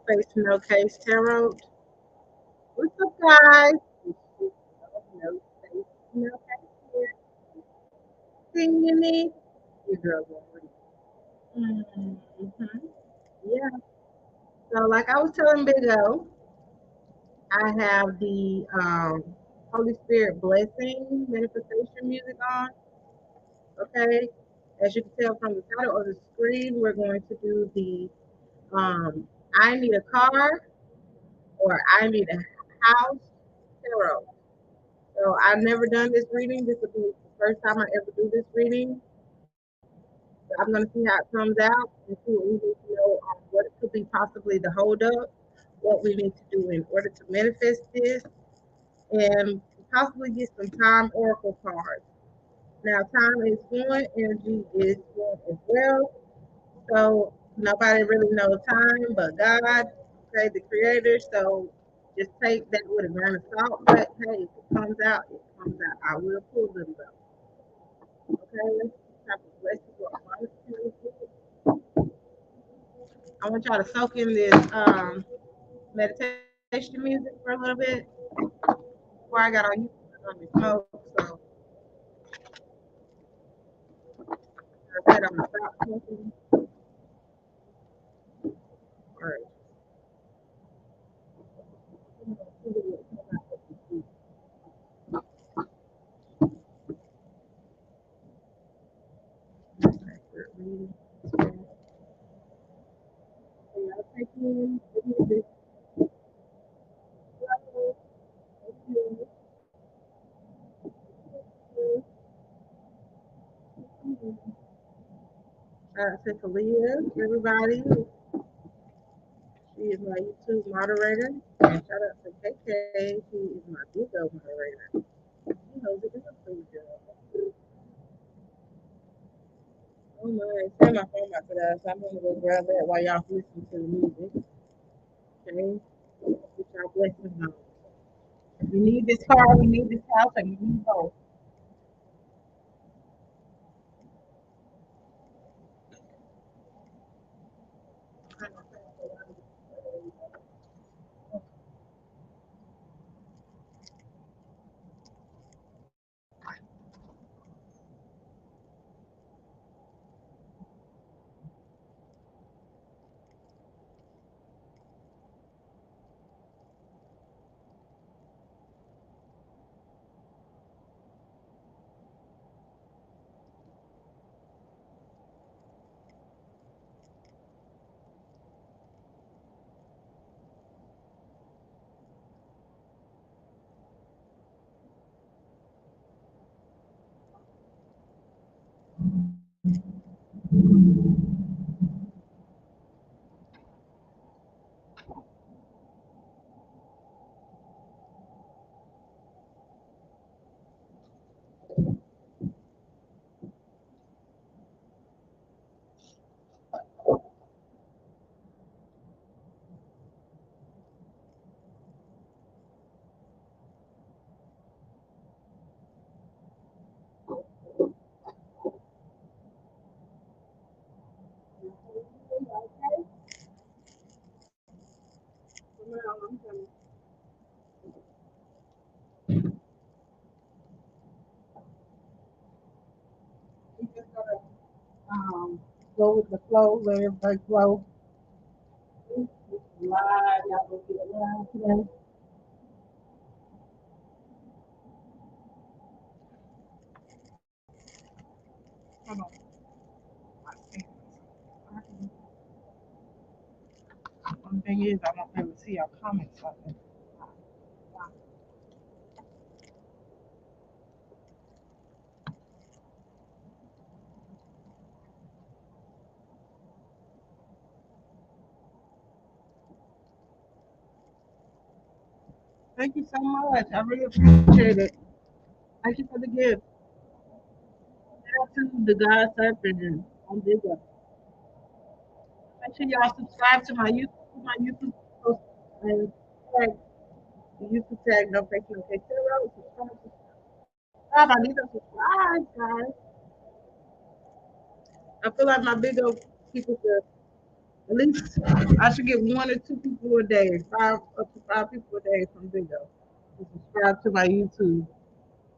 Face No Case Tarot. What's up, guys? No face, no case here. Thing you need. Your girl's already. Mm-hmm. Yeah. So, like I was telling Big O, I have the Holy Spirit blessing manifestation music on. Okay. As you can tell from the title of the screen, we're going to do the I need a car or I need a house tarot. So I've never done this reading. This will be the first time I ever do this reading. So I'm going to see how it comes out and see what we need to know on what could be possibly the holdup, what we need to do in order to manifest this, and possibly get some time oracle cards. Now, time is one, energy is one as well. So nobody really knows time but God, okay, the creator. So just take that with a grain of salt. But hey, if it comes out, it comes out. I will pull them though. Okay, let's have a blessing. I want y'all to soak in this meditation music for a little bit before I got on you on the smoke. So I said I'm gonna stop smoking. All right. Y'all take in the music. Shout out to Kalia, everybody. She is my YouTube moderator. And shout out to KK. She is my Bigo moderator. She knows it is a free girl. Oh my, turn my phone out for that. So I'm gonna go grab that while y'all listen to the music. Okay? Get y'all blessings on. If you need this car, you need this house, and you need both. You just gotta go with the flow, let everybody flow. This is live, y'all gonna get it live today. Hold on. One thing is, I don't ever see our comments like that. Thank you so much. I really appreciate it. Thank you for the gift. Shout out to the God Serpent on Bigo. Make sure y'all subscribe to my YouTube post and tag the YouTube tag no face no case zero. Subscribe. I need to subscribe, guys. I feel like my big old people could At least I should get 1 or 2 people a day, 5 up to 5 people a day from Bingo. To subscribe to my YouTube.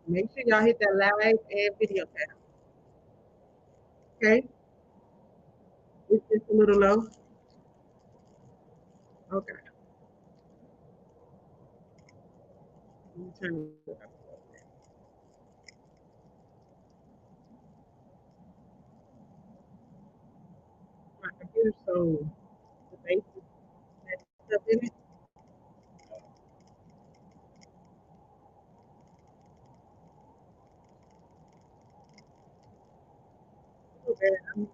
Make sure y'all hit that live and video tab. Okay? It's just a little low. Okay. Let me turn it up. My computer so the bass that stuff in it. So bad.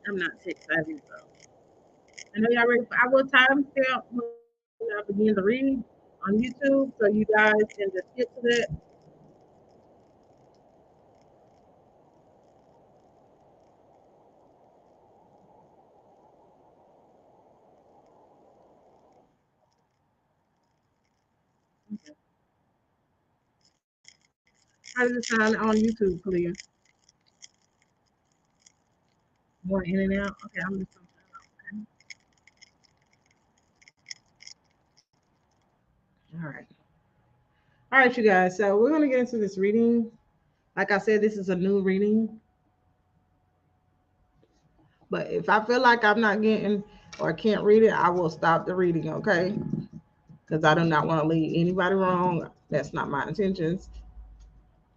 I'm not tech savvy, so I know y'all ready. I will timestamp when I begin to read on YouTube, so you guys can just skip to that. How does it sound on YouTube, Kalia? More in and out. Okay, I'm just. All right. All right, you guys. So we're gonna get into this reading. Like I said, this is a new reading. But if I feel like I'm not getting or can't read it, I will stop the reading. Okay, because I do not want to lead anybody wrong. That's not my intentions,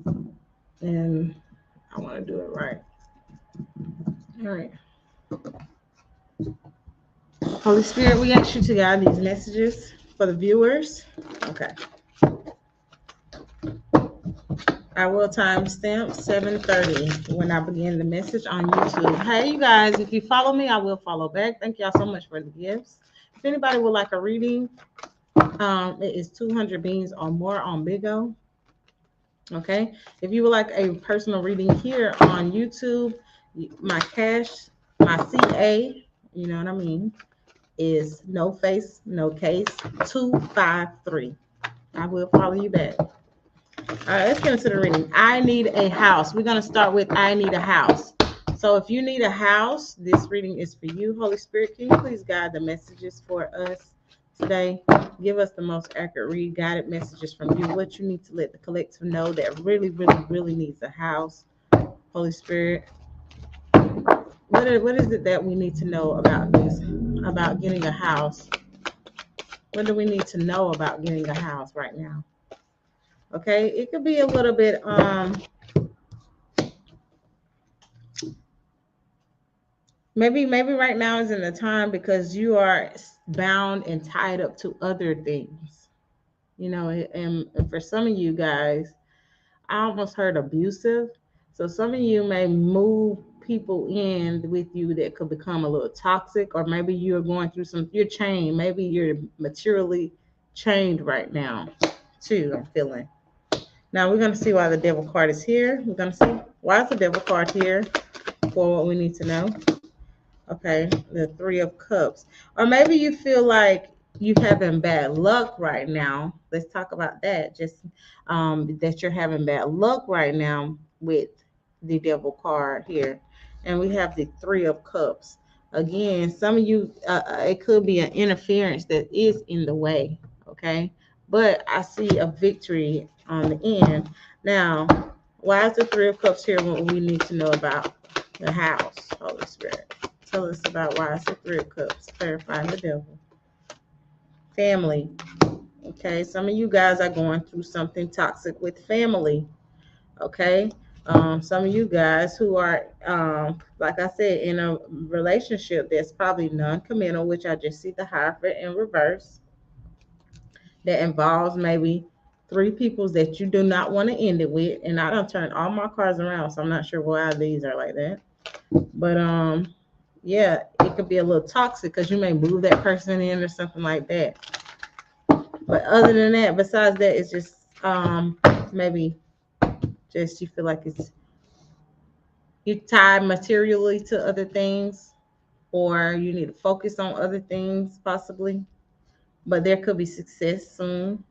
and I want to do it right. All right. Holy Spirit, we ask you to guide these messages for the viewers. Okay. I will timestamp 7:30 when I begin the message on YouTube. Hey, you guys, if you follow me, I will follow back. Thank y'all so much for the gifts. If anybody would like a reading, it is 200 beans or more on Big O. Okay. If you would like a personal reading here on YouTube, my cash, my CA, you know what I mean, is no face, no case, 253. I will follow you back. All right, let's get into the reading. I need a house. We're going to start with I need a house. So if you need a house, this reading is for you. Holy Spirit, can you please guide the messages for us today? Give us the most accurate read, guided messages from you. What you need to let the collective know that really, really, really needs a house. Holy Spirit, what is it that we need to know about this, about getting a house? What do we need to know about getting a house right now? Okay, it could be a little bit maybe right now isn't the time because you are bound and tied up to other things, you know. And for some of you guys, I almost heard abusive. So some of you may move people in with you that could become a little toxic, or maybe you're going through you're chained. Maybe you're materially chained right now too, I'm feeling. Now we're going to see why the devil card is here. We're going to see why is the devil card here for what we need to know. Okay, the Three of Cups. Or maybe you feel like you're having bad luck right now. Let's talk about that. Just that you're having bad luck right now with the Devil card here. And we have the Three of Cups. Again, some of you, it could be an interference that is in the way. Okay, but I see a victory on the end. Now, why is the Three of Cups here? What we need to know about the house, Holy Spirit. Tell us about why it's the Three of Cups. Clarifying the devil. Family. Okay, some of you guys are going through something toxic with family. Okay, some of you guys who are, like I said, in a relationship that's probably non-committal, which I just see the Hierophant in reverse, that involves maybe 3 peoples that you do not want to end it with. And I don't turn all my cards around, so I'm not sure why these are like that. But yeah, it could be a little toxic because you may move that person in or something like that. But other than that, besides that, it's just maybe just you feel like it's you tied materially to other things, or you need to focus on other things possibly. But there could be success soon,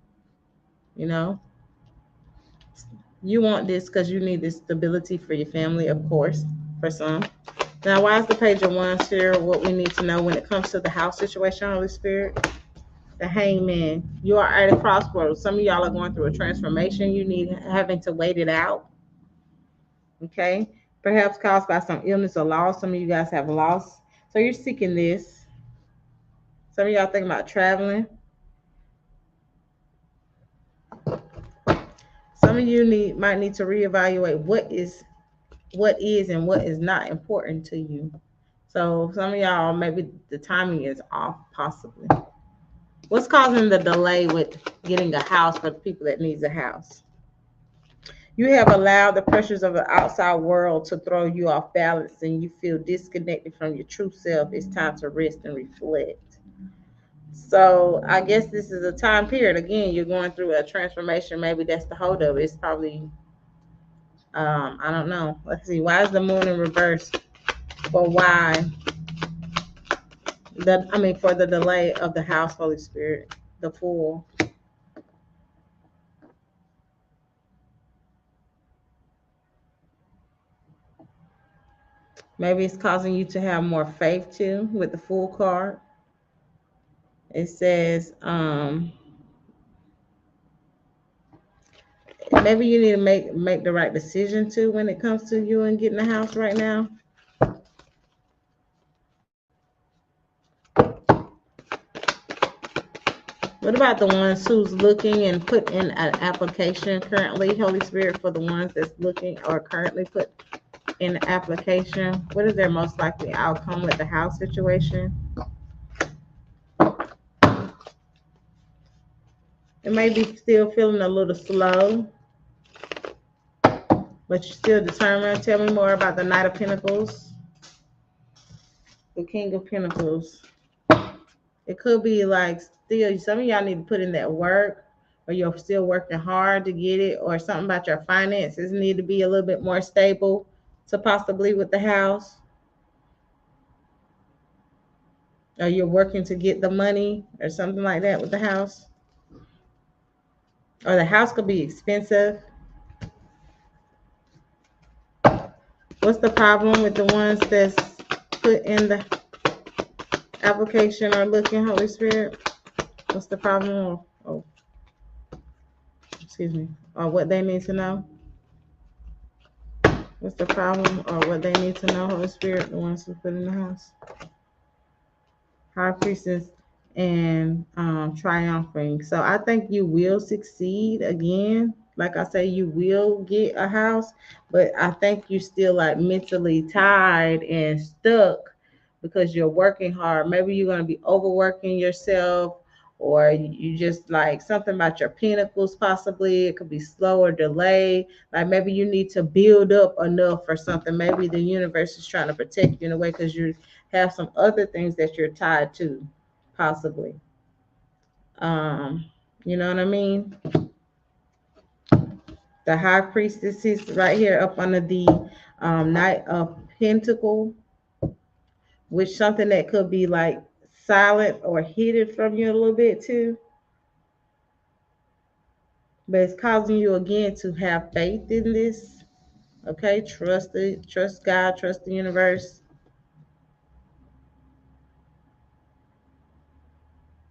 you know. You want this because you need this stability for your family, of course, for some. Now, why is the Page of Wands here? What we need to know when it comes to the house situation, Holy Spirit? The Hangman. You are at a crossroads. Some of y'all are going through a transformation. You need having to wait it out. Okay? Perhaps caused by some illness or loss. Some of you guys have lost. So you're seeking this. Some of y'all thinking about traveling. Some of you might need to reevaluate what is and what is not important to you. So some of y'all, maybe the timing is off, possibly. What's causing the delay with getting a house for the people that needs a house? You have allowed the pressures of the outside world to throw you off balance and you feel disconnected from your true self. It's time to rest and reflect. So I guess this is a time period. Again, you're going through a transformation. Maybe that's the hold of it. It's probably, I don't know. Let's see. Why is the moon in reverse? For why? For the delay of the house, Holy Spirit, the Fool. Maybe it's causing you to have more faith too with the Fool card. It says, maybe you need to make the right decision too when it comes to you and getting a house right now. What about the ones who's looking and put in an application currently, Holy Spirit, for the ones that's looking or currently put in the application? What is their most likely outcome with the house situation? It may be still feeling a little slow, but you're still determined. Tell me more about the Knight of Pentacles, the King of Pentacles. It could be like still, some of y'all need to put in that work, or you're still working hard to get it, or something about your finances need to be a little bit more stable to possibly with the house. Or you're working to get the money or something like that with the house. Or the house could be expensive. What's the problem with the ones that's put in the application or looking, Holy Spirit? What's the problem? Oh, excuse me. Or what they need to know? What's the problem or what they need to know, Holy Spirit, the ones who put in the house? High Priestess and triumphing. So I think you will succeed again. Like I say, you will get a house, but I think you're still like mentally tired and stuck because you're working hard. Maybe you're going to be overworking yourself, or you just like something about your pinnacles, possibly. It could be slow or delayed. Like maybe you need to build up enough for something. Maybe the universe is trying to protect you in a way because you have some other things that you're tied to, possibly. Um, you know what I mean? The High Priestess is right here up under the Knight of Pentacle, which something that could be like silent or hidden from you a little bit too. But it's causing you again to have faith in this. Okay, trust it, trust God, trust the universe.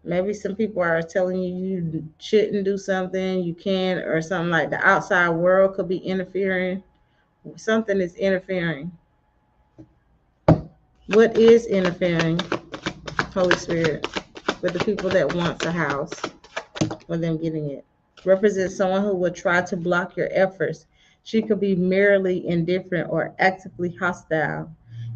Maybe some people are telling you you shouldn't do something, you can, or something like the outside world could be interfering. Something is interfering. What is interfering, Holy Spirit, with the people that wants a house for them getting it? Represents someone who would try to block your efforts. She could be merely indifferent or actively hostile.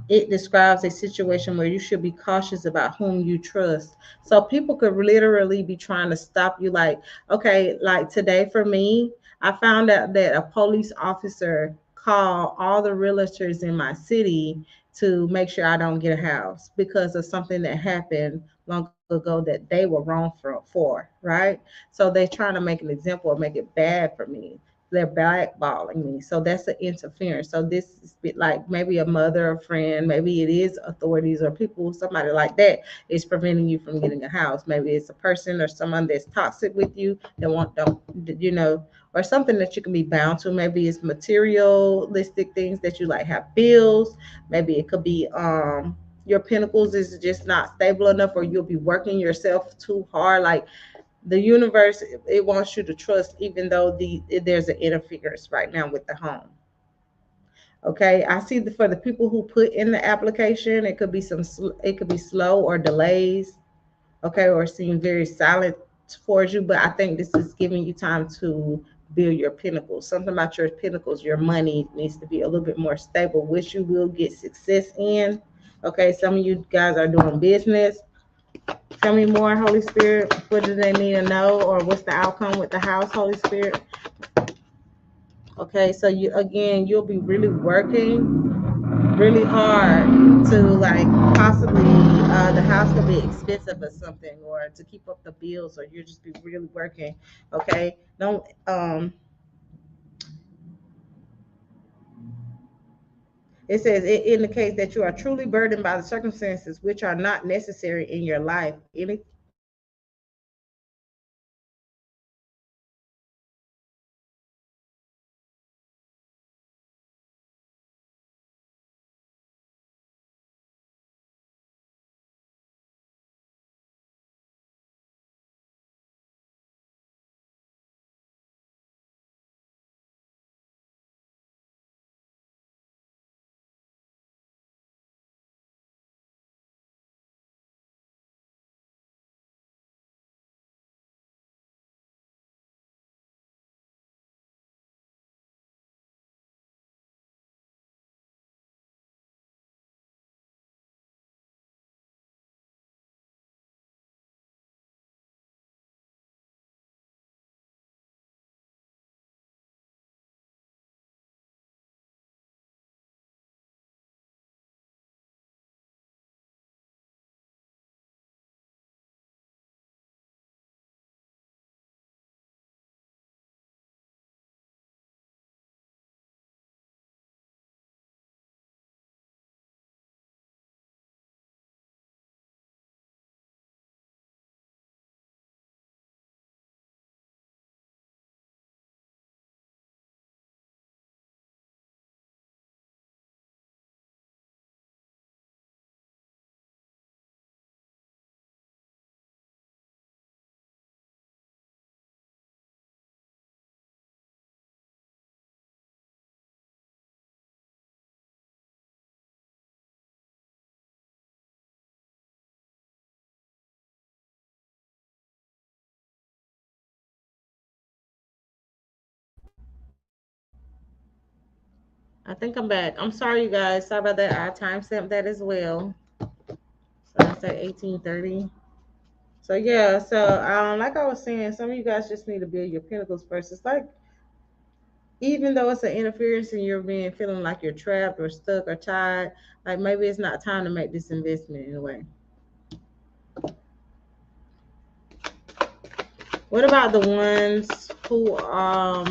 it describes a situation where you should be cautious about whom you trust. So people could literally be trying to stop you. Like, okay, like today for me, I found out that a police officer called all the realtors in my city to make sure I don't get a house because of something that happened long ago that they were wrong for, right? So they're trying to make an example or make it bad for me. They're blackballing me. So that's an interference. So this is like maybe a mother, a friend, maybe it is authorities or people, somebody like that is preventing you from getting a house. Maybe it's a person or someone that's toxic with you that don't, or something that you can be bound to. Maybe it's materialistic things that you like have bills. Maybe it could be your pinnacles is just not stable enough, or you'll be working yourself too hard. Like the universe, it wants you to trust even though there's an interference right now with the home. Okay, I see for the people who put in the application, it could be it could be slow or delays. Okay, or seem very silent towards you, but I think this is giving you time to build your pinnacles. Something about your pinnacles, your money needs to be a little bit more stable, which you will get success in. Okay, some of you guys are doing business. Tell me more, Holy Spirit. What do they need to know, or what's the outcome with the house, Holy Spirit? Okay, so you again, you'll be really working really hard to like possibly the house could be expensive or something, or to keep up the bills, or you just be really working. Okay, don't it says it indicates that you are truly burdened by the circumstances which are not necessary in your life. I think I'm back. I'm sorry, you guys. Sorry about that. I timestamped that as well. So I say 1830. So yeah, so like I was saying, some of you guys just need to build your pinnacles first. It's like even though it's an interference and you're being feeling like you're trapped or stuck or tired, like maybe it's not time to make this investment in a way. What about the ones who are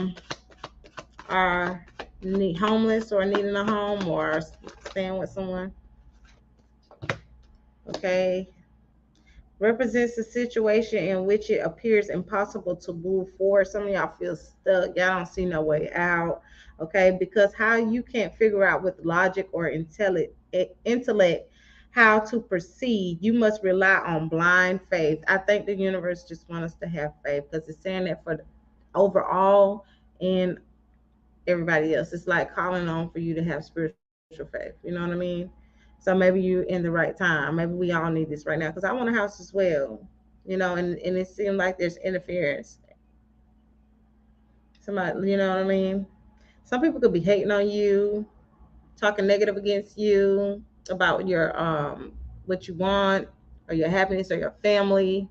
homeless or needing a home or staying with someone? Okay, represents a situation in which it appears impossible to move forward. Some of y'all feel stuck. Y'all don't see no way out. Okay, because how you can't figure out with logic or intellect how to proceed, you must rely on blind faith. I think the universe just wants us to have faith because it's saying that for the overall and everybody else. It's like calling on for you to have spiritual faith. You know what I mean? So maybe you in the right time. Maybe we all need this right now because I want a house as well. And it seemed like there's interference. Somebody, you know what I mean? Some people could be hating on you, talking negative against you. about your what you want or your happiness or your family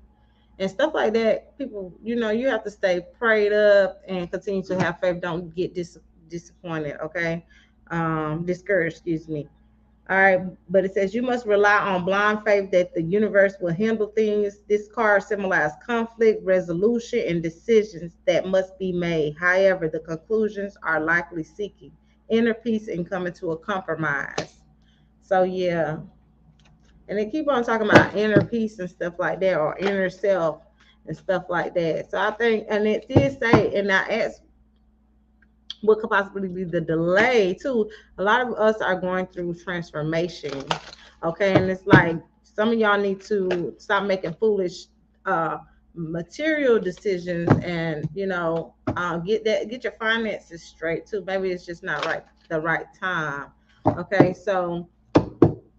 and stuff like that. People, you have to stay prayed up and continue to have faith. Don't get disappointed, okay? Discouraged, excuse me. All right, but it says you must rely on blind faith that the universe will handle things. This card symbolizes conflict, resolution, and decisions that must be made. However, the conclusions are likely seeking inner peace and coming to a compromise. So yeah, and they keep on talking about inner peace and stuff like that, or inner self and stuff like that. So I think, and it did say, and I asked what could possibly be the delay too. A lot of us are going through transformation, okay, and it's like some of y'all need to stop making foolish uh material decisions, and get your finances straight too. Maybe it's just not the right time. Okay, so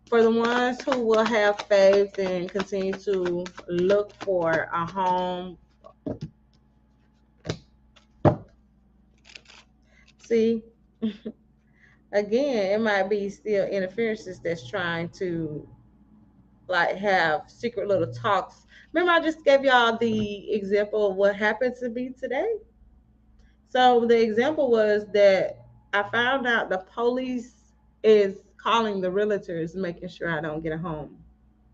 for the ones who will have faith and continue to look for a home, see, again, it might be still interferences that's trying to like have secret little talks. Remember, I just gave y'all the example of what happened to me today. So the example was that I found out the police is calling the realtors, making sure I don't get a home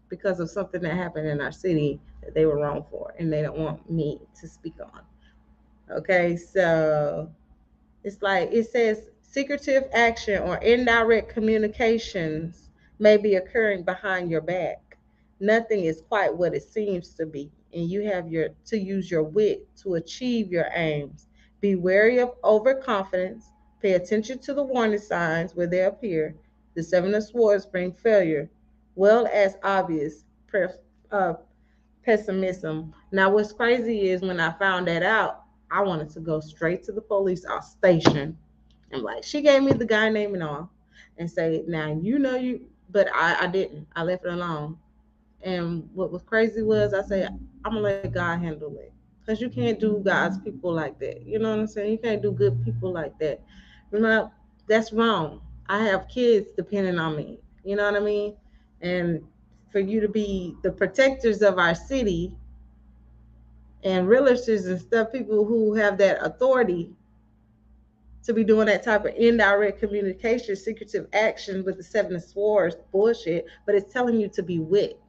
because of something that happened in our city that they were wrong for, and they don't want me to speak on. Okay, so it's like it says secretive action or indirect communications may be occurring behind your back. Nothing is quite what it seems to be, and you have to use your wit to achieve your aims. Be wary of overconfidence. Pay attention to the warning signs where they appear. The Seven of Swords bring failure, well as obvious uh, pessimism. Now, what's crazy is when I found that out, I wanted to go straight to the police station. I'm like, she gave me the guy name and all, and say, now but I didn't. I left it alone. And what was crazy was I said, I'm gonna let God handle it, because you can't do God's people like that. You know what I'm saying? You can't do good people like that. You know, that's wrong. I have kids depending on me. You know what I mean? And for you to be the protectors of our city and realtors and stuff, people who have that authority to be doing that type of indirect communication, secretive action with the Seven of Swords bullshit, but it's telling you to be wit.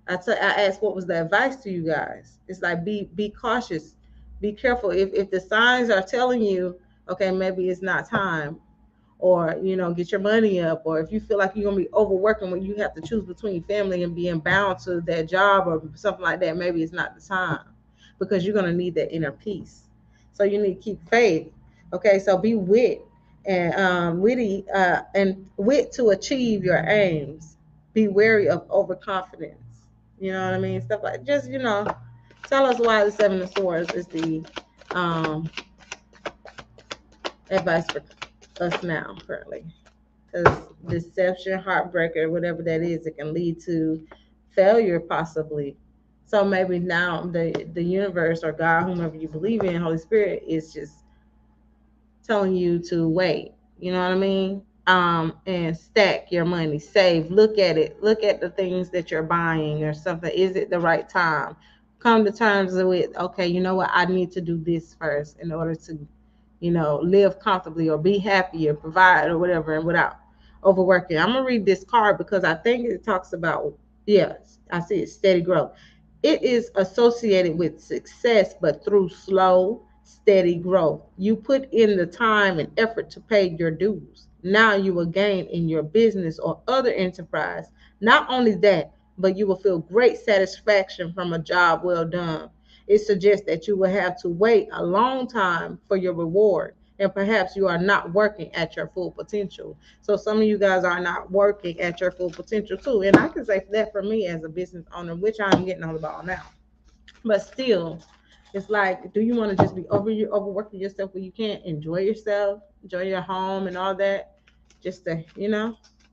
I asked what was the advice to you guys. It's like be cautious, be careful. If the signs are telling you, okay, maybe it's not time, or get your money up, or if you feel like you're gonna be overworking when you have to choose between family and being bound to that job or something like that, maybe it's not the time, because you're gonna need that inner peace. So you need to keep faith. Okay, so be witty and wit to achieve your aims. Be wary of overconfidence. You know what I mean? Stuff like, just tell us why the Seven of Swords is the um, advice for us now currently. Because deception, heartbreaker, whatever that is, it can lead to failure possibly. So maybe now the universe or God, whomever you believe in, Holy Spirit, is just telling you to wait. You know what I mean? And stack your money, save, look at it, look at the things that you're buying or something. Is it the right time? Come to terms with, okay, you know what? I need to do this first in order to, live comfortably or be happy or provide or whatever, and without overworking. I'm gonna read this card because I think it talks about, yes, I see it, steady growth. It is associated with success, but through slow, steady growth. You put in the time and effort to pay your dues. Now you will gain in your business or other enterprise. Not only that, but you will feel great satisfaction from a job well done. It suggests that you will have to wait a long time for your reward, and perhaps you are not working at your full potential. So some of you guys are not working at your full potential too. And I can say that for me as a business owner, which I'm getting on the ball now. But still, it's like, do you want to just be overworking yourself where you can't enjoy yourself, enjoy your home and all that? Just to,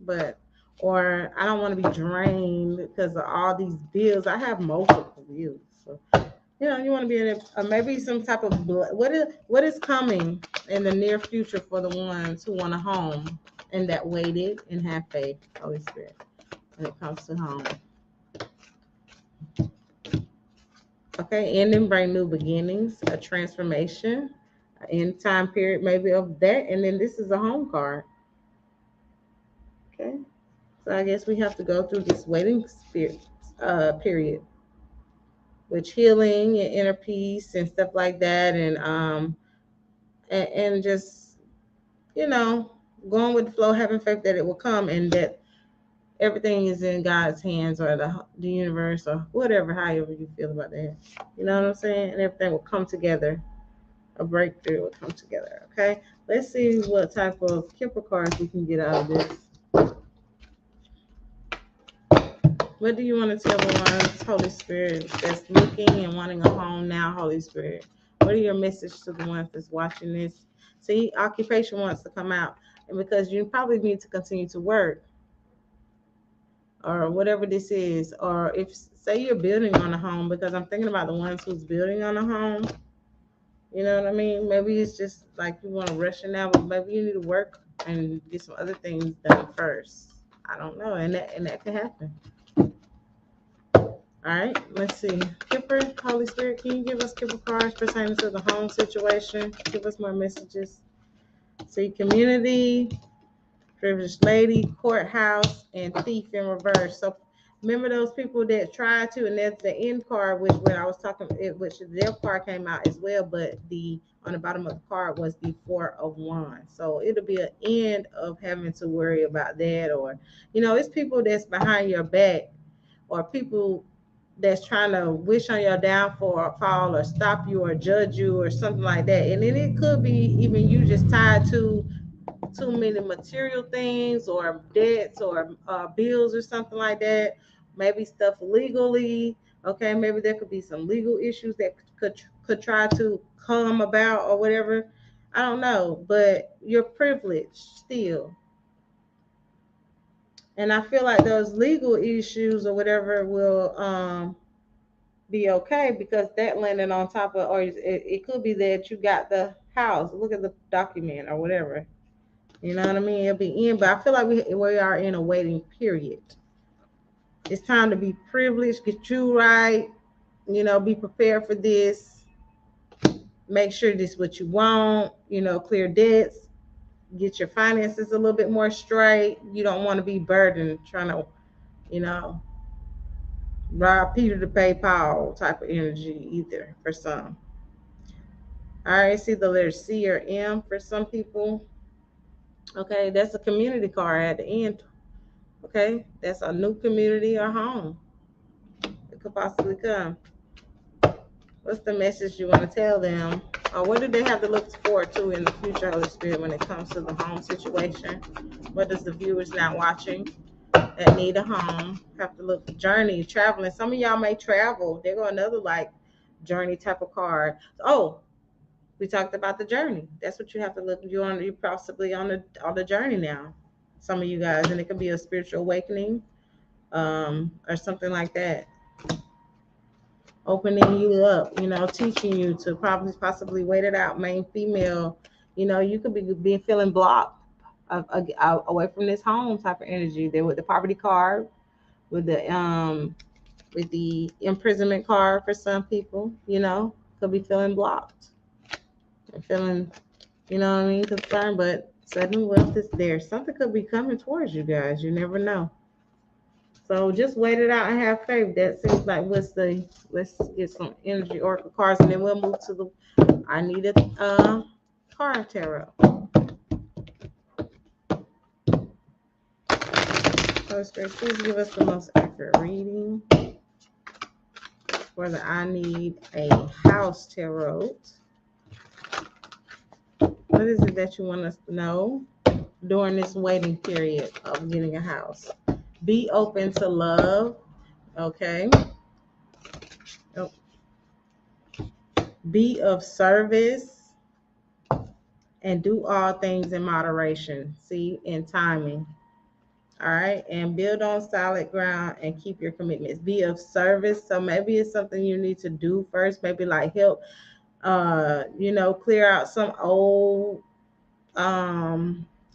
but or I don't want to be drained because of all these bills. I have multiple bills. So you want to be in maybe some type of what is coming in the near future for the ones who want a home. and that waited and have faith, Holy Spirit, when it comes to home. Okay, and then bring new beginnings, a transformation, in time period maybe of that, and then this is a home card. Okay, so I guess we have to go through this waiting spirit period, which healing and inner peace and stuff like that, and just you know going with the flow, having faith that it will come and that everything is in God's hands or the universe or whatever, however you feel about that. You know what I'm saying? And everything will come together. A breakthrough will come together. Okay, let's see what type of Kipper cards we can get out of this. What do you want to tell the ones, Holy Spirit, that's looking and wanting a home now, Holy Spirit? What are your message to the ones that's watching this? See, occupation wants to come out, and because you probably need to continue to work or whatever this is, or if say you're building on a home, because I'm thinking about the ones who's building on a home. You know what I mean? Maybe it's just like you want to rush it now, but maybe you need to work and get some other things done first. I don't know, and that can happen. All right, let's see. Kipper, Holy Spirit, can you give us Kipper cards pertaining to the home situation? Give us more messages. See, community, privileged lady, courthouse, and thief in reverse. So remember those people that tried to, and that's the end card, which when I was talking, which their card came out as well, but the on the bottom of the card was the Four of Wands. So it'll be an end of having to worry about that, or it's people that's behind your back, or people that's trying to wish on your downfall or fall or stop you or judge you or something like that. And then it could be even you just tied to too many material things or debts or bills or something like that. Maybe stuff legally. Okay, maybe there could be some legal issues that could try to come about or whatever. I don't know, but you're privileged still. And I feel like those legal issues or whatever will be okay because that landed on top of, or it could be that you got the house. Look at the document or whatever. You know what I mean? It'll be in, but I feel like we are in a waiting period. It's time to be privileged, get you right, be prepared for this, make sure this is what you want, clear debts, get your finances a little bit more straight. You don't want to be burdened trying to, you know, rob Peter to pay Paul type of energy either for some. All right, see the letter C or M for some people. Okay, that's a community card at the end. Okay, that's a new community or home. It could possibly come. What's the message you want to tell them? Or what do they have to look forward to in the future, Holy Spirit, when it comes to the home situation? What does the viewers not watching that need a home have to look for? Journey, traveling. Some of y'all may travel. There go another like journey type of card. Oh, we talked about the journey. That's what you have to look. You're possibly on the journey now. Some of you guys, and it could be a spiritual awakening, or something like that, opening you up, teaching you to probably possibly wait it out. Main female, you could be feeling blocked away from this home type of energy. There with the poverty card, with the imprisonment card for some people, could be feeling blocked and feeling, what I mean, concerned. But sudden wealth is there. Something could be coming towards you guys. You never know. So just wait it out and have faith. That seems like let's get some energy oracle cards and then we'll move to the I need a card tarot. Holy Spirit, please give us the most accurate reading for the I need a house tarot. What is it that you want us to know during this waiting period of getting a house? Be open to love. Okay. Oh. Be of service and do all things in moderation. See, in timing. All right. And build on solid ground and keep your commitments. Be of service. So maybe it's something you need to do first. Maybe like help, clear out some old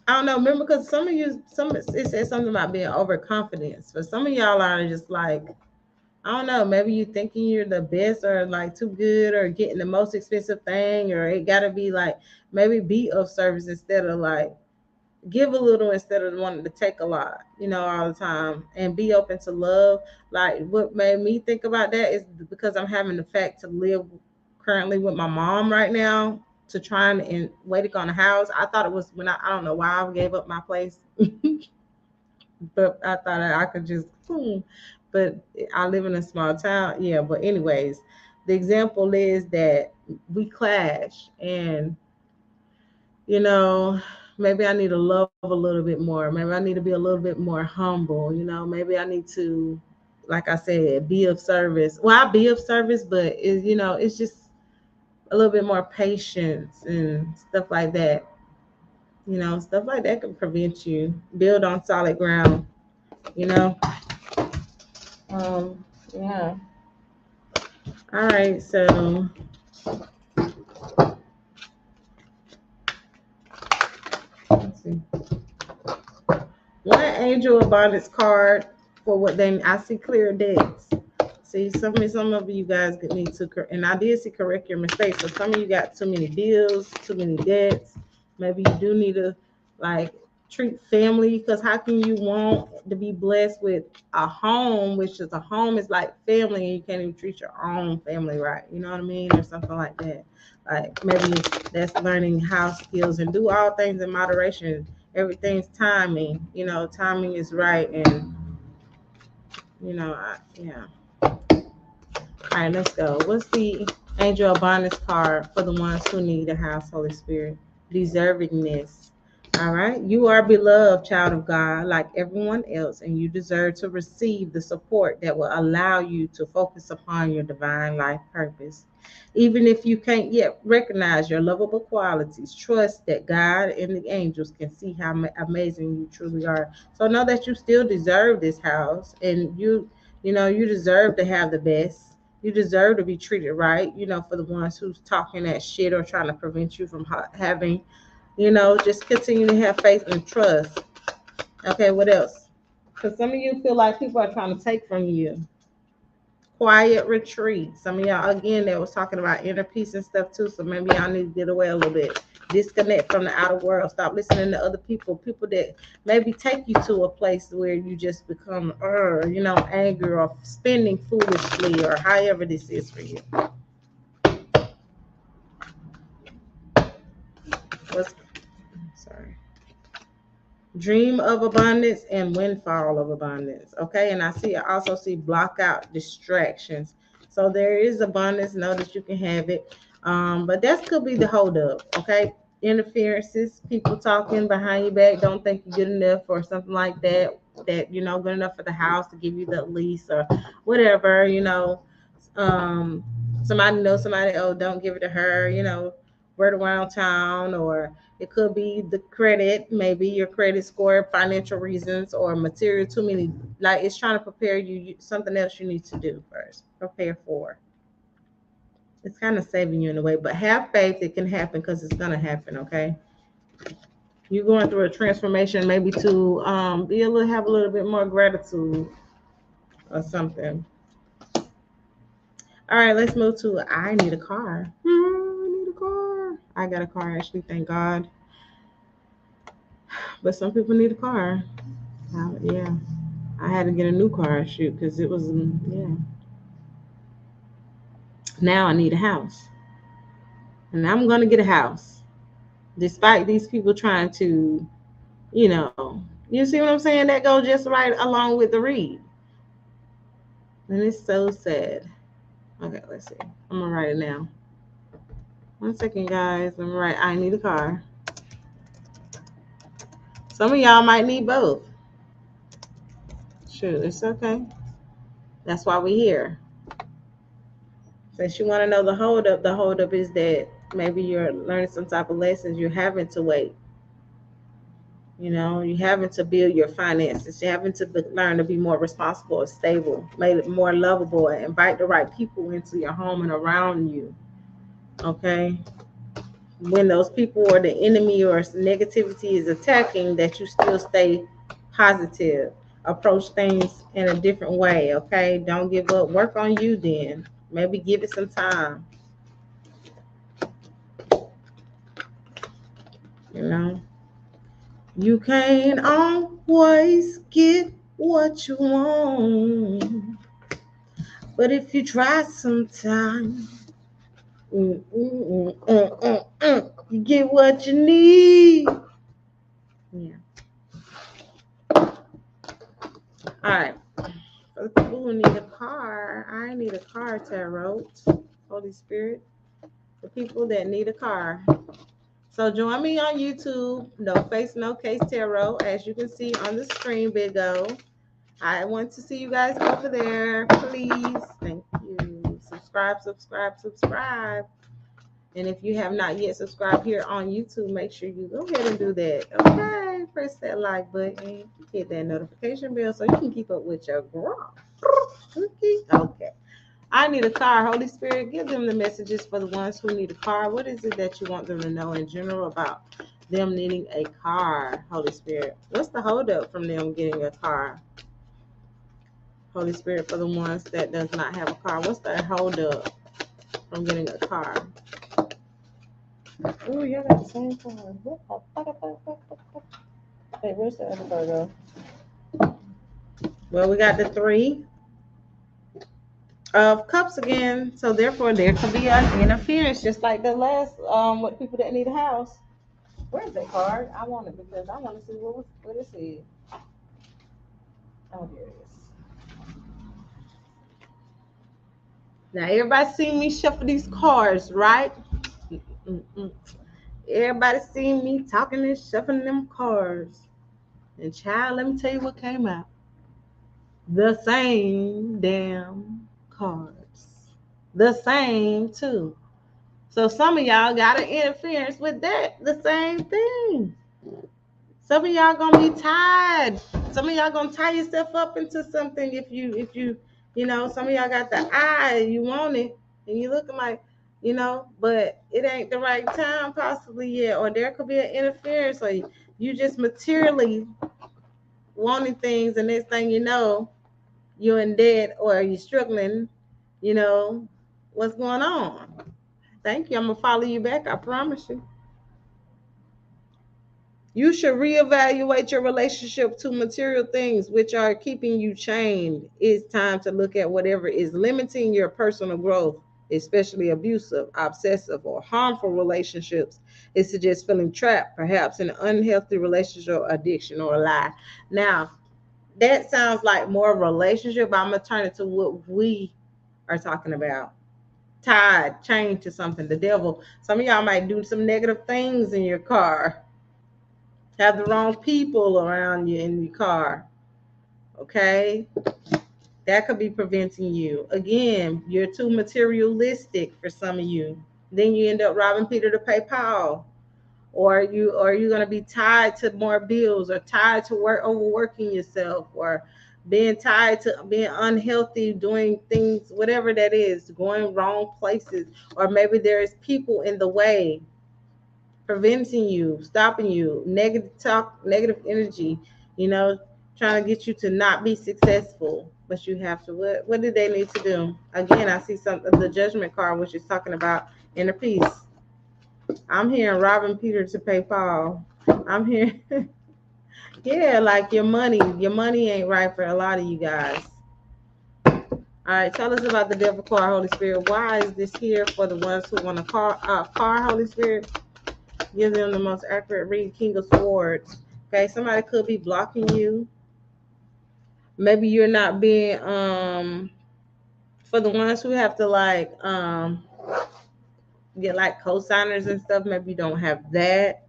I don't know. Remember, because some of you, it said something about being overconfident. But some of y'all are just like, I don't know. Maybe you thinking you're the best, or like too good, or getting the most expensive thing, or it gotta be like maybe be of service instead of like give a little instead of wanting to take a lot, all the time, and be open to love. Like what made me think about that is because I'm having the fact to live currently with my mom right now to try and waiting on a house. I thought it was when I don't know why I gave up my place, but I thought I could just, but I live in a small town. Yeah, but anyways, the example is that we clash, and you know, maybe I need to love a little bit more. Maybe I need to be a little bit more humble. Maybe I need to, like I said, be of service. Well, I be of service, but it's just a little bit more patience and stuff like that. Stuff like that can prevent you. Build on solid ground. You know. Yeah. All right. So let's see. One angel abundance card for what they I see clear debts. See, some of you guys need to, and I did see correct your mistakes. So some of you got too many bills, too many debts. Maybe you do need to like treat family, because how can you want to be blessed with a home, which is a home is like family, and you can't even treat your own family right? You know what I mean, or something like that. Like maybe that's learning house skills and do all things in moderation. Everything's timing. Timing is right, and yeah. All right, let's go. What's the angel abundance card for the ones who need a house, Holy Spirit? Deservingness. All right. You are beloved, child of God, like everyone else, and you deserve to receive the support that will allow you to focus upon your divine life purpose. Even if you can't yet recognize your lovable qualities, trust that God and the angels can see how amazing you truly are. So know that you still deserve this house, and you deserve to have the best. You deserve to be treated right. For the ones who's talking that shit or trying to prevent you from having, just continue to have faith and trust. Okay, what else? Because some of you feel like people are trying to take from you. Quiet retreat. Some of y'all, again, that was talking about inner peace and stuff too. So maybe y'all need to get away a little bit. Disconnect from the outer world. Stop listening to other people that maybe take you to a place where you just become, angry or spending foolishly or however this is for you. What's sorry. Dream of abundance and windfall of abundance. Okay, and I also see block out distractions. So there is abundance. Know that you can have it, but that could be the holdup. Okay, interferences, people talking behind your back, don't think you're good enough or something like that. That good enough for the house to give you the lease or whatever. Um, somebody knows somebody. Oh, don't give it to her. Word around town, or it could be the credit, maybe your credit score, financial reasons, or material too many. Like it's trying to prepare you something else you need to do first. Prepare for. It's kind of saving you in a way, but have faith it can happen because it's gonna happen. Okay, you're going through a transformation, maybe to have a little bit more gratitude or something. All right, let's move to I need a car. I need a car. I got a car actually, thank God. But some people need a car. Yeah. I had to get a new car, shoot, because it was, yeah. Now I need a house. And I'm going to get a house. Despite these people trying to, you see what I'm saying? That goes just right along with the read. And it's so sad. Okay, let's see. I'm going to write it now. 1 second, guys. I'm going to write, I need a car. Some of y'all might need both. Shoot, it's okay. That's why we're here. Since you want to know the holdup is that maybe you're learning some type of lessons, you're having to wait. You're having to build your finances. You're having to learn to be more responsible and stable, made it more lovable, and invite the right people into your home and around you. Okay, when those people or the enemy or negativity is attacking, that you still stay positive. Approach things in a different way, okay? Don't give up. Work on you then. Maybe give it some time, you know? You can't always get what you want, but if you try sometime, you get what you need. Yeah. All right. For the people who need a car, I need a car, Tarot. Holy Spirit. The people that need a car. So join me on YouTube, No Face, No Case Tarot. As you can see on the screen, Big O. I want to see you guys over there. Please. Thank you. Subscribe, subscribe, subscribe. And if you have not yet subscribed here on YouTube, make sure you go ahead and do that. Okay. Press that like button. Hit that notification bell so you can keep up with your girl. Okay. I need a car. Holy Spirit, give them the messages for the ones who need a car. What is it that you want them to know in general about them needing a car, Holy Spirit? What's the holdup from them getting a car? Holy Spirit, for the ones that does not have a car, what's the holdup from getting a car? Oh, y'all got the same car. Wait, where's the other photo? Well, we got the 3 of cups again, so therefore there could be an interference, just like the last with people that need a house. Where's that card? I want it because I want to see what it said. Oh, there it is. Now everybody see me shuffle these cards, right? Everybody see me talking and shuffling them cards. And child, let me tell you what came out. The same damn cards. The same too. So some of y'all got an interference with that. The same thing. Some of y'all gonna be tied. Some of y'all gonna tie yourself up into something if you some of y'all got the eye, you want it, and you looking like, but it ain't the right time possibly yet, or there could be an interference, or you just materially wanting things, and next thing you know, you're in debt or you're struggling, what's going on? Thank you. I'm gonna follow you back, I promise you. You should reevaluate your relationship to material things which are keeping you chained. It's time to look at whatever is limiting your personal growth, especially abusive, obsessive, or harmful relationships. It suggests feeling trapped, perhaps in an unhealthy relationship, addiction, or a lie. Now, that sounds like more of a relationship, but I'm going to turn it to what we are talking about. Tied, chained to something, the devil. Some of y'all might do some negative things in your car, have the wrong people around you in your car. Okay? That could be preventing you. Again, you're too materialistic for some of you. Then you end up robbing Peter to pay Paul. Or you're gonna be tied to more bills, or tied to overworking yourself, or being tied to being unhealthy, doing things, whatever that is, going wrong places, or maybe there's people in the way preventing you, stopping you, negative talk, negative energy, trying to get you to not be successful. But you have to, what do they need to do? Again, I see something, the judgment card, which is talking about inner peace. I'm hearing robbing Peter to pay Paul. I'm here. Yeah, like your money ain't right for a lot of you guys. All right, tell us about the devil card, Holy Spirit. Why is this here for the ones who want a car, Holy Spirit? Give them the most accurate read, King of Swords. Okay, somebody could be blocking you. Maybe you're not being for the ones who have to get like co-signers and stuff, maybe you don't have that.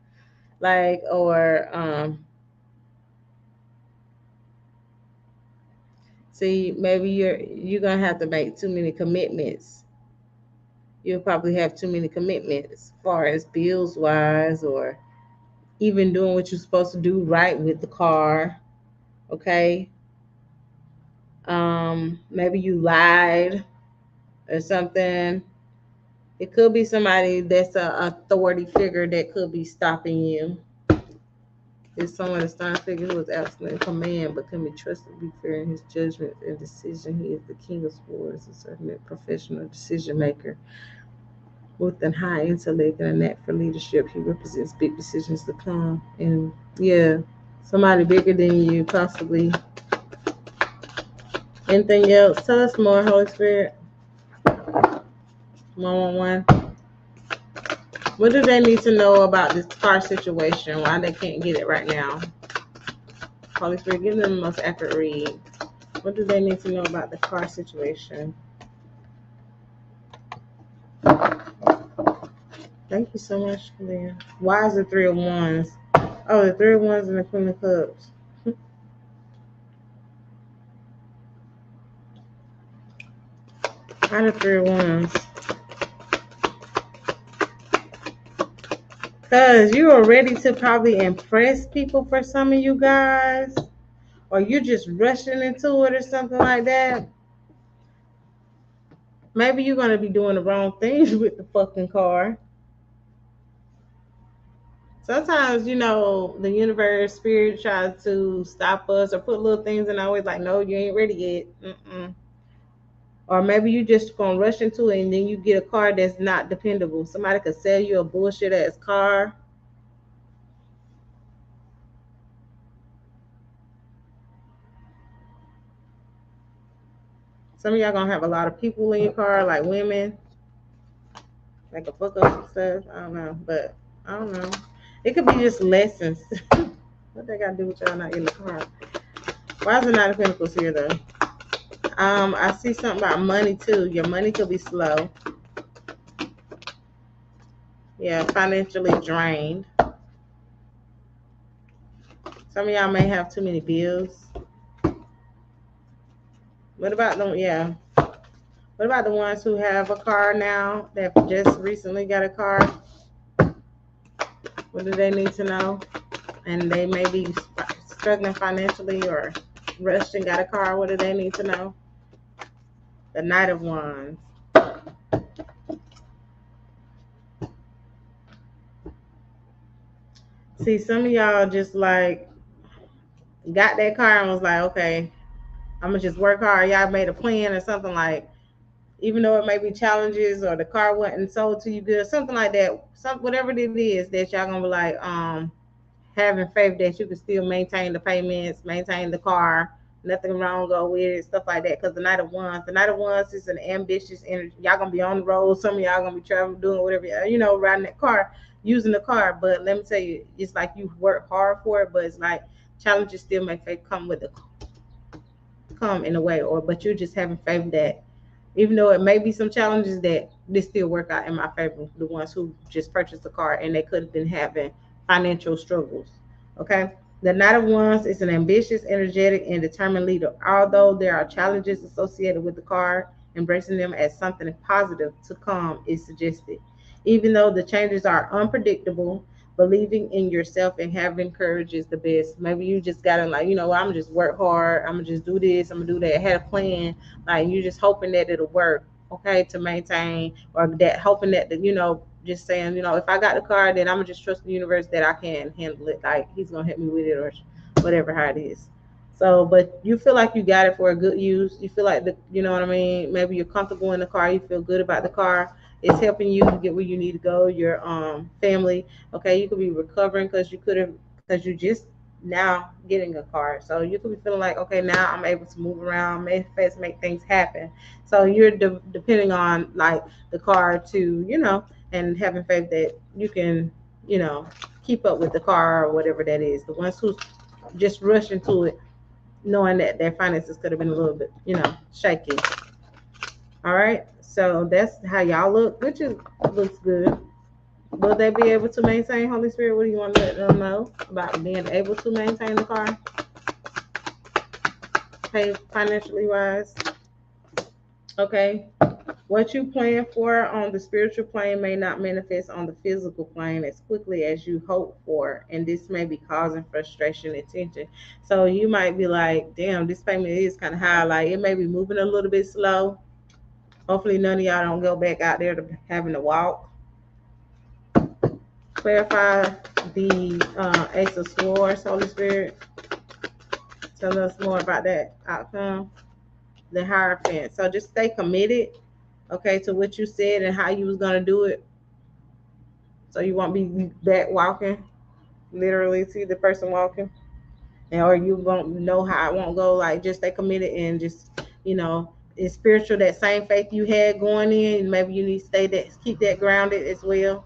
See, maybe you're gonna have to make too many commitments. You'll probably have too many commitments as far as bills wise, or even doing what you're supposed to do right with the car. Okay. Maybe you lied or something. It could be somebody that's a authority figure that could be stopping you. It's someone that's starting figure who is absolute in command but can be trusted to be fair in his judgment and decision. He is the king of swords, a certain professional decision maker with a high intellect and a knack for leadership. He represents big decisions to come. And yeah, somebody bigger than you, possibly. Anything else? Tell us more, Holy Spirit. 111. What do they need to know about this car situation? Why they can't get it right now? Holy Spirit, give them the most accurate read. What do they need to know about the car situation? Thank you so much, Leah. Why is the 3 of Wands? Oh, the 3 of Wands and the Queen of Cups. Why the 3 of Wands? Because you are ready to probably impress people for some of you guys. Or you're just rushing into it or something like that. Maybe you're going to be doing the wrong things with the fucking car. Sometimes, the universe, spirit tries to stop us or put little things in our way like, no, you ain't ready yet. Mm-mm. Or maybe you just gonna rush into it and then you get a car that's not dependable. Somebody could sell you a bullshit ass car. Some of y'all gonna have a lot of people in your car, like women, like a fuck up and stuff. I don't know, but I don't know. It could be just lessons. What they gotta do with y'all not in the car? Why is it not a Pentacles here though? I see something about money too. Your money could be slow. Yeah, financially drained. Some of y'all may have too many bills. What about them? Yeah. What about the ones who have a car now that just recently got a car? What do they need to know? And they may be struggling financially or rushed and got a car. What do they need to know? The Knight of Wands. See, some of y'all just like got that car and was like, okay, I'm gonna just work hard. Y'all made a plan or something like, even though it may be challenges or the car wasn't sold to you good, something like that. Whatever it is that y'all gonna be like, having faith that you can still maintain the payments, maintain the car, nothing wrong go with it, stuff like that. Because the Knight of Wands is an ambitious energy. Y'all gonna be on the road. Some of y'all gonna be traveling, doing whatever, riding that car, using the car. But let me tell you, it's like you work hard for it, but it's like challenges still may come with the come in a way, but you're just having faith that even though it may be some challenges, that this still work out in my favor. The ones who just purchased the car and they could have been having financial struggles. Okay. The Knight of Wands is an ambitious, energetic, and determined leader. Although there are challenges associated with the card, embracing them as something positive to come is suggested. Even though the changes are unpredictable, believing in yourself and having courage is the best. Maybe you just gotta like, I'm gonna just work hard. I'm gonna just do this. I'm gonna do that. I had a plan. Like you just hoping that it'll work. Okay, to maintain or that hoping that just saying, if I got the car, then I'm gonna just trust the universe that I can handle it. Like he's gonna help me with it or whatever how it is. So, but you feel like you got it for a good use. You feel like you know what I mean. Maybe you're comfortable in the car. You feel good about the car. It's helping you get where you need to go. Your family. Okay, you could be recovering because you just now getting a car. So you could be feeling like, okay, now I'm able to move around, make things happen. So you're depending on like the car to, and having faith that you can, you know, keep up with the car or whatever that is. The ones who just rush into it, knowing that their finances could have been a little bit, shaky. All right. So that's how y'all look, which looks good. Will they be able to maintain, Holy Spirit? What do you want to let them know about being able to maintain the car? Pay financially wise. Okay. What you plan for on the spiritual plane may not manifest on the physical plane as quickly as you hope for, and this may be causing frustration and tension. So you might be like, damn, this payment is kind of high. Like it may be moving a little bit slow. Hopefully none of y'all don't go back out there to having to walk. Clarify the Ace of Swords, Holy Spirit. Tell us more about that outcome. The Hierophant. So just stay committed, okay, to what you said and how you was gonna do it. So you won't be back walking, literally see the person walking. And or you won't know how it won't go. Like just stay committed and just, it's spiritual, that same faith you had going in. Maybe you need to stay that, keep that grounded as well.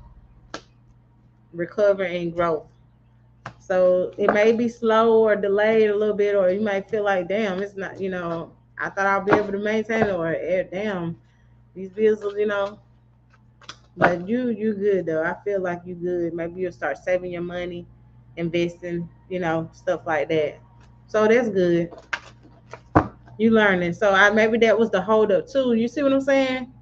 Recover and growth. So it may be slow or delayed a little bit, or you might feel like, damn, it's not, I thought I'll be able to maintain it, or damn, these bills, But you good though. I feel like you good. Maybe you'll start saving your money, investing, stuff like that. So that's good. You learning. So maybe that was the hold up too. You see what I'm saying?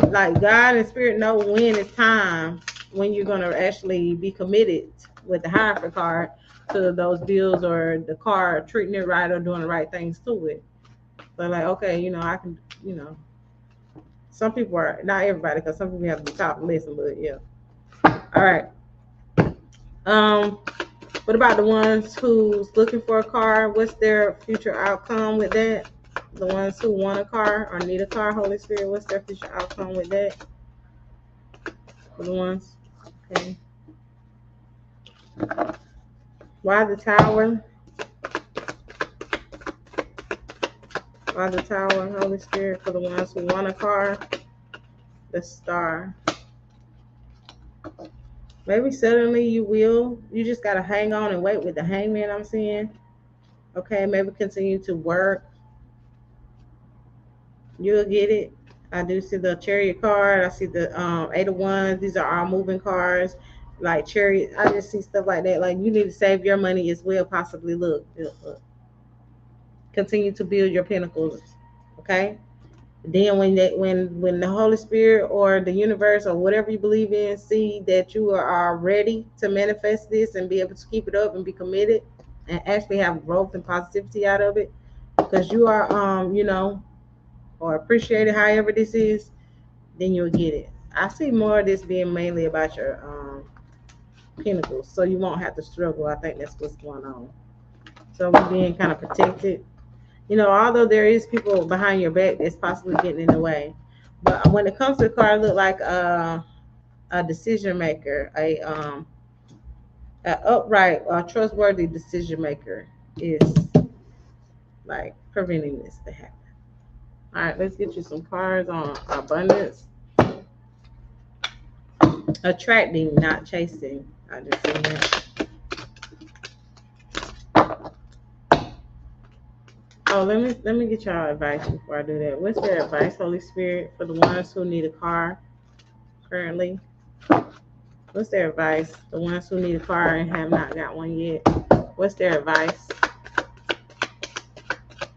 Like God and Spirit know when it's time, when you're gonna actually be committed with the Hierophant card to those bills or the car, treating it right or doing the right things to it. So like, okay, I can, some people are, not everybody, because some people have to be taught to listen, but yeah. All right. Um, what about the ones who's looking for a car? What's their future outcome with that? The ones who want a car or need a car, Holy Spirit, what's their future outcome with that? For the ones, okay. Why the Tower? Why the Tower, Holy Spirit, for the ones who want a car? The Star. Maybe suddenly you just gotta hang on and wait with the Hangman, I'm seeing. Okay, maybe continue to work. You'll get it. I do see the Chariot card. I see the Eight of Wands. These are all moving cards. Like Chariot, I just see stuff like that. Like you need to save your money as well. Possibly look. Continue to build your pinnacles. Okay. Then when the Holy Spirit or the universe or whatever you believe in see that you are ready to manifest this and be able to keep it up and be committed and actually have growth and positivity out of it, because you are or appreciate it however this is, then you'll get it. I see more of this being mainly about your pinnacles, so you won't have to struggle. I think that's what's going on. So we're being kind of protected. Although there is people behind your back that's possibly getting in the way. But when it comes to the card, look like a decision maker, a upright, trustworthy decision maker is like preventing this to happen. All right, let's get you some cards on abundance. Attracting, not chasing. I just seen that. Oh, let me get y'all advice before I do that. What's their advice, Holy Spirit, for the ones who need a car currently? What's their advice? The ones who need a car and have not got one yet. What's their advice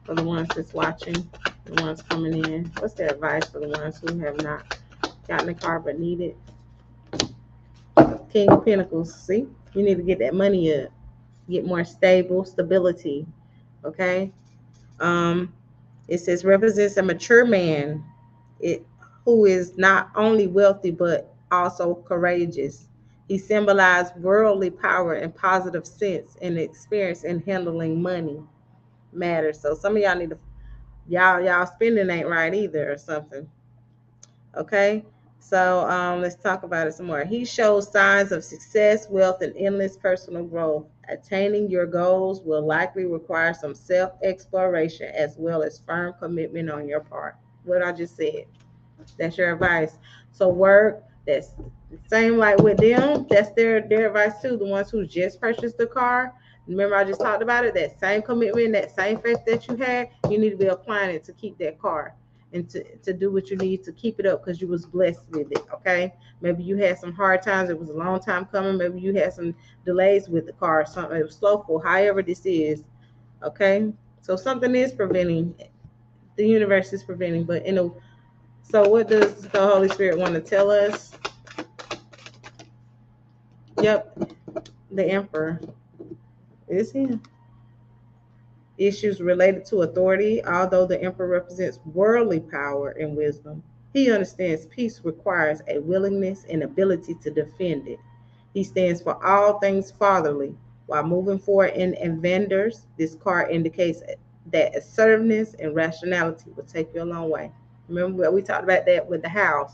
for the ones that's watching, the ones coming in? What's their advice for the ones who have not gotten a car but need it? King of Pentacles. See, you need to get that money up, get more stability. Okay. It says represents a mature man, who is not only wealthy but also courageous. He symbolized worldly power and positive sense and experience in handling money matters. So some of y'all need to y'all spending ain't right either or something. Okay. So let's talk about it some more. He shows signs of success, wealth, and endless personal growth. Attaining your goals will likely require some self-exploration as well as firm commitment on your part. What I just said. That's your advice. So work. That's the same like with them. That's their advice too. The ones who just purchased the car. Remember I just talked about it. That same commitment, that same faith that you had, you need to be applying it to keep that car and to do what you need to keep it up because you was blessed with it. Okay. Maybe you had some hard times. It was a long time coming. Maybe you had some delays with the car. Something it was slowful. However this is. Okay. So something is preventing. The universe is preventing, but so what does the Holy Spirit want to tell us? Yep, the Emperor is him. issues related to authority. Although the emperor represents worldly power and wisdom, he understands peace requires a willingness and ability to defend it. He stands for all things fatherly. While moving forward in Avengers, this card indicates that assertiveness and rationality will take you a long way. Remember what we talked about that with the house.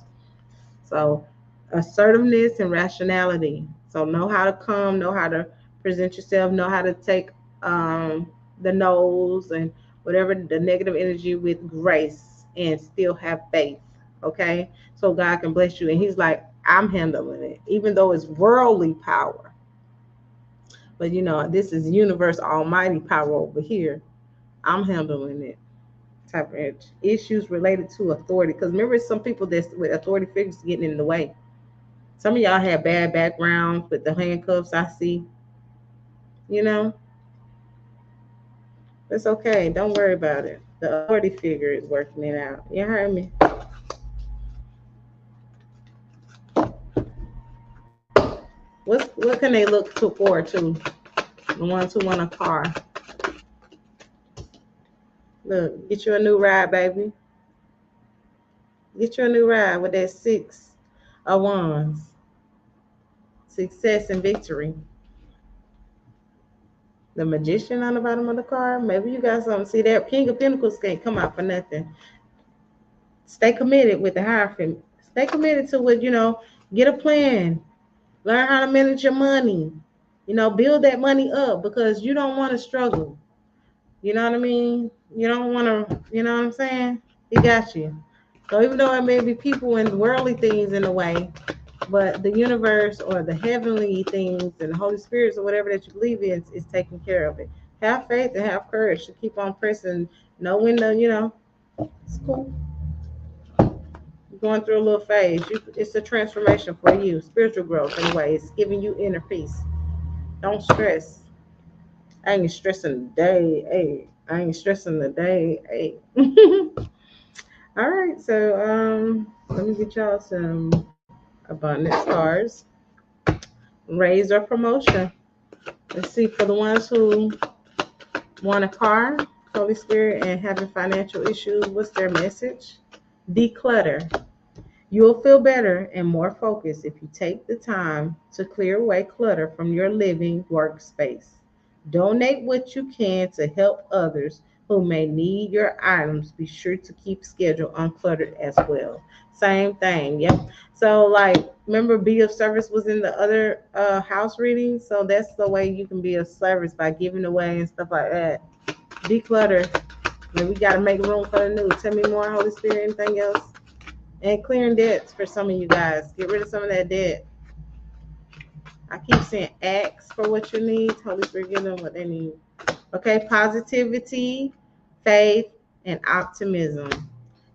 So assertiveness and rationality. So know how to come, know how to present yourself, know how to take the no's and whatever the negative energy with grace and still have faith. Okay. So God can bless you. And he's like, I'm handling it, even though it's worldly power. But this is universe almighty power over here. I'm handling it. Type of issues related to authority. Because remember, some people that's with authority figures getting in the way. Some of y'all have bad backgrounds with the handcuffs I see. You know, it's okay. Don't worry about it. The authority figure is working it out. You heard me? What can they look forward to? The ones who want a car. Look, get you a new ride, baby. Get you a new ride with that 6 of Wands. Success and victory. The Magician on the bottom of the card. Maybe you got something. See, that King of Pentacles can't come out for nothing. Stay committed with the Hierophant. Stay committed to what, get a plan. Learn how to manage your money. Build that money up because you don't want to struggle. You know what I mean? You don't want to, you know what I'm saying? He got you. So even though it may be people and worldly things in a way, but the universe or the heavenly things and the Holy Spirits or whatever that you believe in is taking care of it. Have faith and have courage to keep on pressing. Know when it's cool. You're going through a little phase. It's a transformation for you, spiritual growth anyway. It's giving you inner peace. Don't stress. I ain't stressing the day. Hey, I ain't stressing the day. Hey. All right, so let me get y'all some abundance cards. Raise or promotion. Let's see, for the ones who want a car, Holy Spirit, and having financial issues, what's their message? Declutter. You'll feel better and more focused if you take the time to clear away clutter from your living workspace. Donate what you can to help others who may need your items. Be sure to keep schedule uncluttered as well. Same thing, yep. So, like, remember, be of service was in the other house reading. So that's the way you can be of service, by giving away and stuff like that. Declutter. And we got to make room for the new. Tell me more, Holy Spirit. Anything else? And clearing debts for some of you guys. Get rid of some of that debt. I keep saying ask for what you need. Holy Spirit, give them what they need. Okay, positivity, faith, and optimism.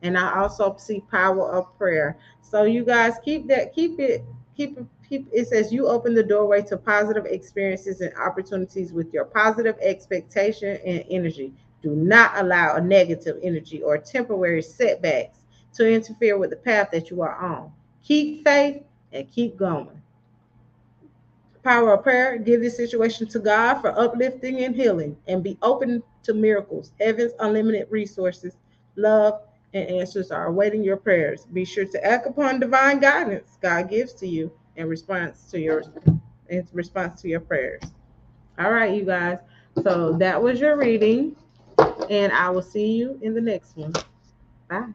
And I also see power of prayer. So you guys keep it. It says you open the doorway to positive experiences and opportunities with your positive expectation and energy. Do not allow a negative energy or temporary setbacks to interfere with the path that you are on. Keep faith and keep going. Power of prayer. Give this situation to God for uplifting and healing, and be open to miracles. Heaven's unlimited resources, love, and answers are awaiting your prayers. Be sure to act upon divine guidance God gives to you in response to your prayers. All right, you guys. So that was your reading, and I will see you in the next one. Bye.